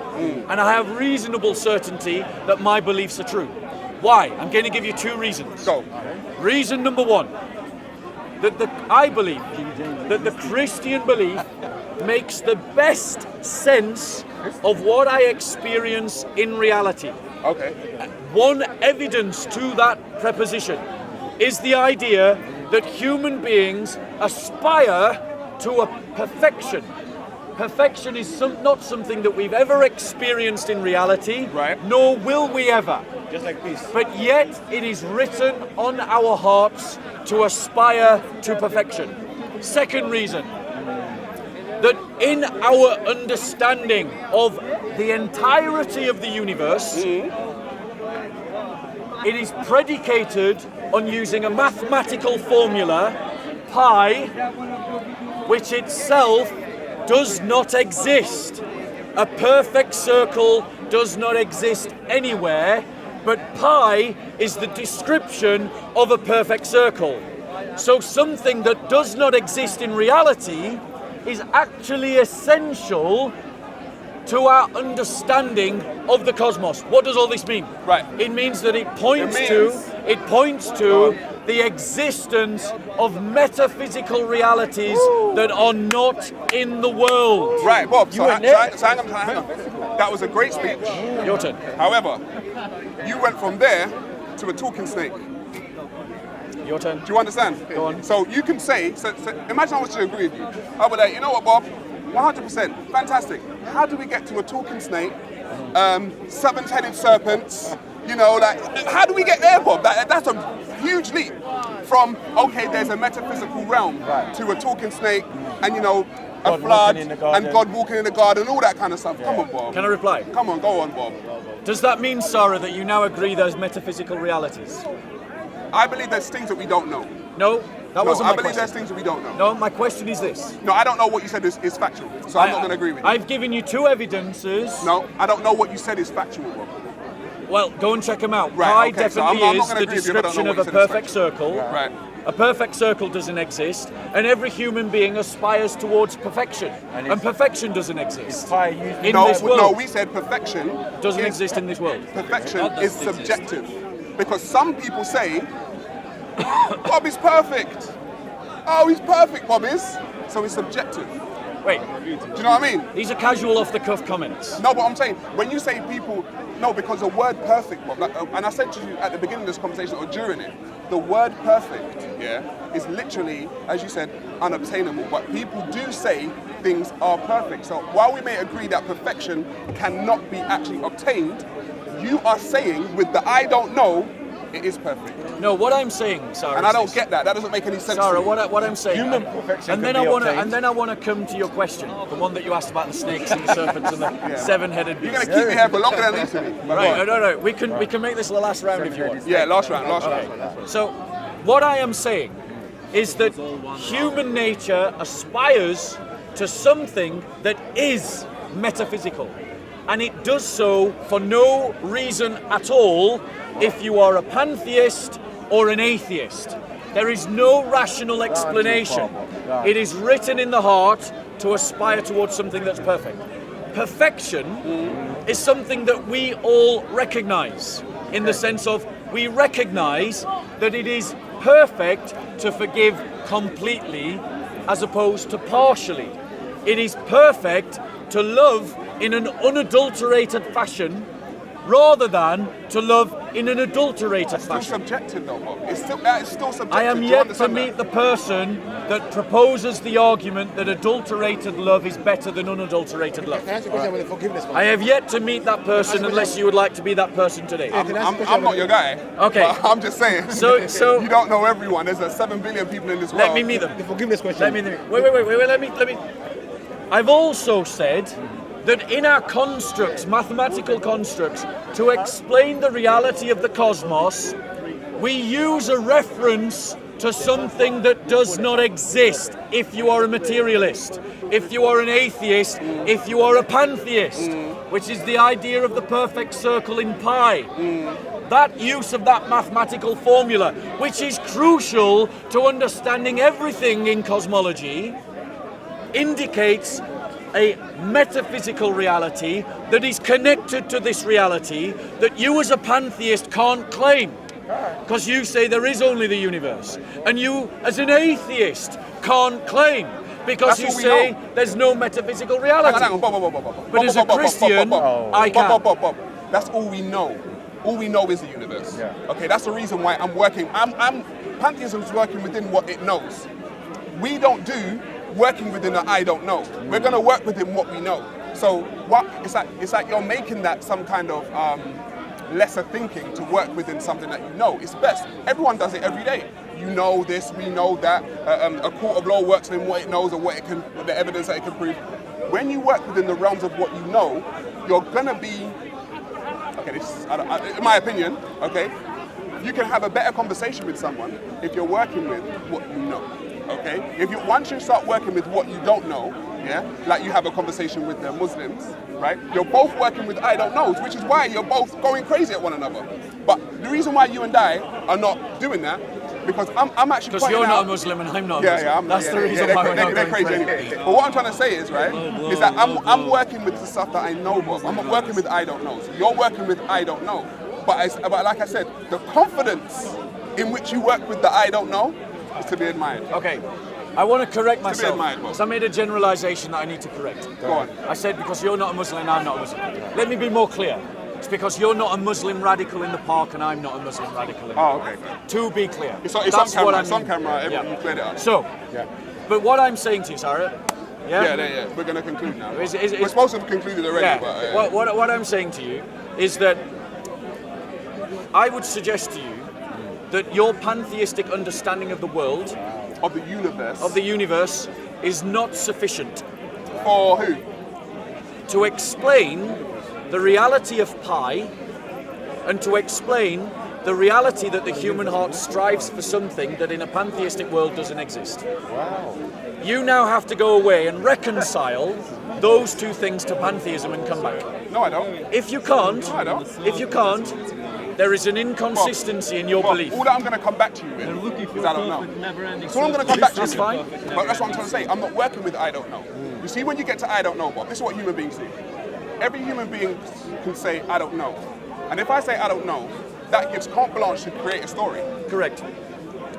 And I have reasonable certainty that my beliefs are true. Why? I'm going to give you 2 reasons. Go. Reason number 1, I believe that the Christian belief makes the best sense of what I experience in reality. Okay. One evidence to that preposition is the idea that human beings aspire to a perfection. Perfection is not something that we've ever experienced in reality, Right. nor will we ever. Just like this. But yet it is written on our hearts to aspire to perfection. Second reason, that in our understanding of the entirety of the universe, it is predicated on using a mathematical formula, pi, which itself does not exist. A perfect circle does not exist anywhere, but pi is the description of a perfect circle. So something that does not exist in reality is actually essential to our understanding of the cosmos. What does all this mean? Right. It means that it points means- to the existence of metaphysical realities that are not in the world. Right, Bob. So, went there. so hang on. That was a great speech. Your turn. However, you went from there to a talking snake. Your turn. Do you understand? Go on. So you can say, so imagine I was to agree with you. I would like, you know what, Bob? 100%, fantastic. How do we get to a talking snake, 7-headed serpents, You know, like, how do we get there, Bob? That's a huge leap from, okay, there's a metaphysical realm to a talking snake and, you know, a God flood walking in the garden. and God walking in the garden, all that kind of stuff. Come on, Bob. Can I reply? Come on, go on, Bob. Does that mean, Sarah, that you now agree there's metaphysical realities? I believe there's things that we don't know. No, that No, wasn't I my believe question. there's things that we don't know. No, my question is this. No, I don't know what you said is factual, so I'm not going to agree with you. I've given you two evidences. No, I don't know what you said is factual, Bob. Well, go and check them out. Right, Pi okay, so I'm definitely not is gonna the agree with you if I don't description know of what a you said is perfect factual. circle. Right. A perfect circle doesn't exist, and every human being aspires towards perfection. And perfection doesn't exist Pi used in No, this world. no, we said perfection Doesn't is- exist in this world. Perfection God is doesn't exist. subjective. Because some people say, Bob is perfect. Oh, he's perfect, Bob is. So it's subjective. Wait, Do you know what I mean? these are casual off-the-cuff comments. No, but I'm saying, when you say people, no, because the word perfect, Bob, like, and I said to you at the beginning of this conversation or during it, the word perfect, yeah, is literally, as you said, unobtainable. But people do say things are perfect. So while we may agree that perfection cannot be actually obtained, you are saying with the I don't know, it is perfect. No, what I'm saying, Sarah, And I is don't this. get that. That doesn't make any sense Sarah, to me. what I'm saying, Human perfection and can then be I want to, obtained. and then I want to come to your question, the one that you asked about the snakes and the serpents and the seven-headed You're beast. going to keep me here for longer than needs to be. But Right, go on. no, we can make this the last round if you want. Yeah, last round. So, what I am saying is that human nature aspires to something that is metaphysical, and it does so for no reason at all if you are a pantheist or an atheist. There is no rational explanation. It is written in the heart to aspire towards something that's perfect. Perfection is something that we all recognize, in the sense of we recognize that it is perfect to forgive completely as opposed to partially. It is perfect to love in an unadulterated fashion rather than to love in an adulterated It's still fashion. subjective though, Bob. It's still subjective. I am Do you yet to understand meet that? the person that proposes the argument that adulterated love is better than unadulterated love. Can I ask you a question about the forgiveness one? I have yet to meet that person unless you would like to be that person today. Can I ask you a question I'm not about your guy. Okay. But I'm just saying. So- you don't know everyone. There's 7 billion people in this world. Let me meet them. the forgiveness question? Wait, let me. I've also said that in our constructs, mathematical constructs, to explain the reality of the cosmos, we use a reference to something that does not exist if you are a materialist, if you are an atheist, if you are a pantheist, which is the idea of the perfect circle in pi. That use of that mathematical formula, which is crucial to understanding everything in cosmology, indicates a metaphysical reality that is connected to this reality that you as a pantheist can't claim. Because you say there is only the universe. And you as an atheist can't claim. Because That's you all we say know. there's no metaphysical Hang reality. on, Bob. But as a Christian, I can. Bob. That's all we know. All we know is the universe. Yeah. Okay, that's the reason why I'm working. Pantheism is working within what it knows. We don't do working within the I don't know. We're going to work within what we know. So what? It's like you're making that some kind of lesser thinking to work within something that you know. It's best. Everyone does it every day. You know this, we know that. A court of law works within what it knows or what it can, the evidence that it can prove. When you work within the realms of what you know, you're gonna be. Okay, this in my opinion. Okay, you can have a better conversation with someone if you're working with what you know. Okay, once you start working with what you don't know, yeah, like you have a conversation with the Muslims, right? You're both working with I don't knows, which is why you're both going crazy at one another. But the reason why you and I are not doing that, because I'm actually Because pointing you're not out, a Muslim and I'm not a yeah, Muslim. yeah, That's the reason why we're not they're going crazy anyway. But what I'm trying to say is, right, is that I'm working with the stuff that I know, Bob. I'm not working with I don't know. You're working with I don't know. But like I said, the confidence in which you work with the I don't know is to be admired. Okay, I want to correct be myself. admired, Bob. Because I made a generalization that I need to correct. Go on. I said because you're not a Muslim and I'm not a Muslim. Let me be more clear. It's because you're not a Muslim radical in the park and I'm not a Muslim radical in the park. Oh, okay. To be clear. It's on That's camera. what I It's on mean. camera. Yeah. You cleared it up. So, but what I'm saying to you, Sarah, Yeah. We're going to conclude now. Is- We're supposed to have concluded already, yeah, but what I'm saying to you is that I would suggest to you that your pantheistic understanding of the world, Of the universe. of the universe, is not sufficient For who? to explain the reality of pi and to explain the reality that the human heart strives for something that in a pantheistic world doesn't exist. Wow. You now have to go away and reconcile those two things to pantheism and come back. No, I don't. If you can't, No, I don't. if you can't, there is an inconsistency in your Well, belief. all that I'm going to come back to you with is I don't know. That's all I'm going to come back to you That's with. fine. But that's what I'm trying to say. I'm not working with I don't know. You see, when you get to I don't know, Bob, this is what human beings do. Every human being can say I don't know. And if I say I don't know, that gives carte blanche to create a story. Correct.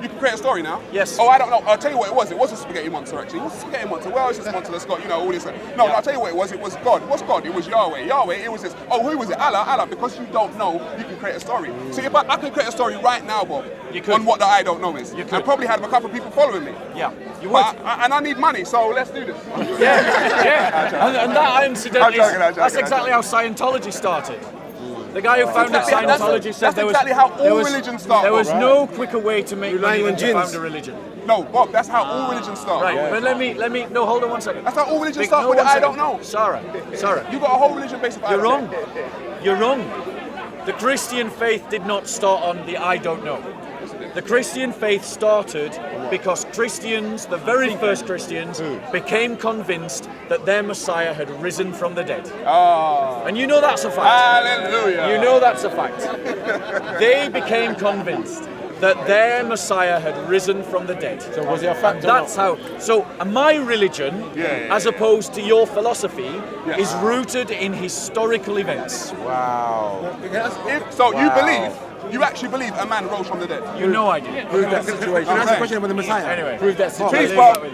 You can create a story now. Yes. Oh, I don't know. I'll tell you what it was. It was a spaghetti monster, actually. It was a spaghetti monster. Well, it's this monster that's got, all this. No, I'll tell you what it was. It was God. What's God? It was Yahweh. Yahweh, it was this. Oh, who was it? Allah, Allah. Because you don't know, you can create a story. See, if I can create a story right now, Bob, You could. on what the I don't know is. You could. And probably have a couple of people following me. Yeah, you would. But and I need money, so let's do this. Yeah. And that incident I'm joking, that's exactly how Scientology started. The guy who founded Exactly, Scientology said that's there was exactly how all there was- religions start, There was Bob. no quicker way to make money lying than on to gins. found a religion. No, Bob, that's how all religions start. Right, but let me no, hold on one second. That's how all religions Vic, start no, with the one I second. don't know. Sarah, You got a whole religion based on I you're don't wrong. know. You're wrong. The Christian faith did not start on the I don't know. The Christian faith started because Christians, the very first Christians, became convinced that their Messiah had risen from the dead. And you know that's a fact. Hallelujah. You know that's a fact. They became convinced that their Messiah had risen from the dead. So was it a fact or That's not? how. So my religion, Yeah. as opposed to your philosophy, Yeah. is rooted in historical events. Wow. You actually believe a man rose from the dead? You know I do. Prove that situation. Can I ask a question about the Messiah? Anyway. Prove that situation. Peace, Bob. You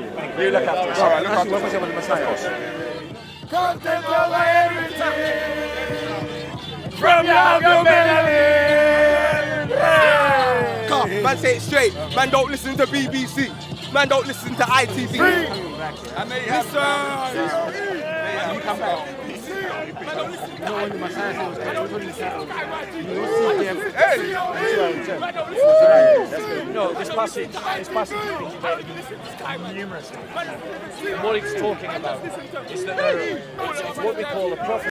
look after yourself. All right, look Ask after you one question about the Messiah. Come take over everything from your melody. Come, man, say it straight. Man, don't listen to BBC. Man, don't listen to ITV. And they have You come back. No, when the Messiah said was coming, when he said, you don't see them. No, this passage has been debated numerous times. And what it's talking about is that it's what we call a prophet.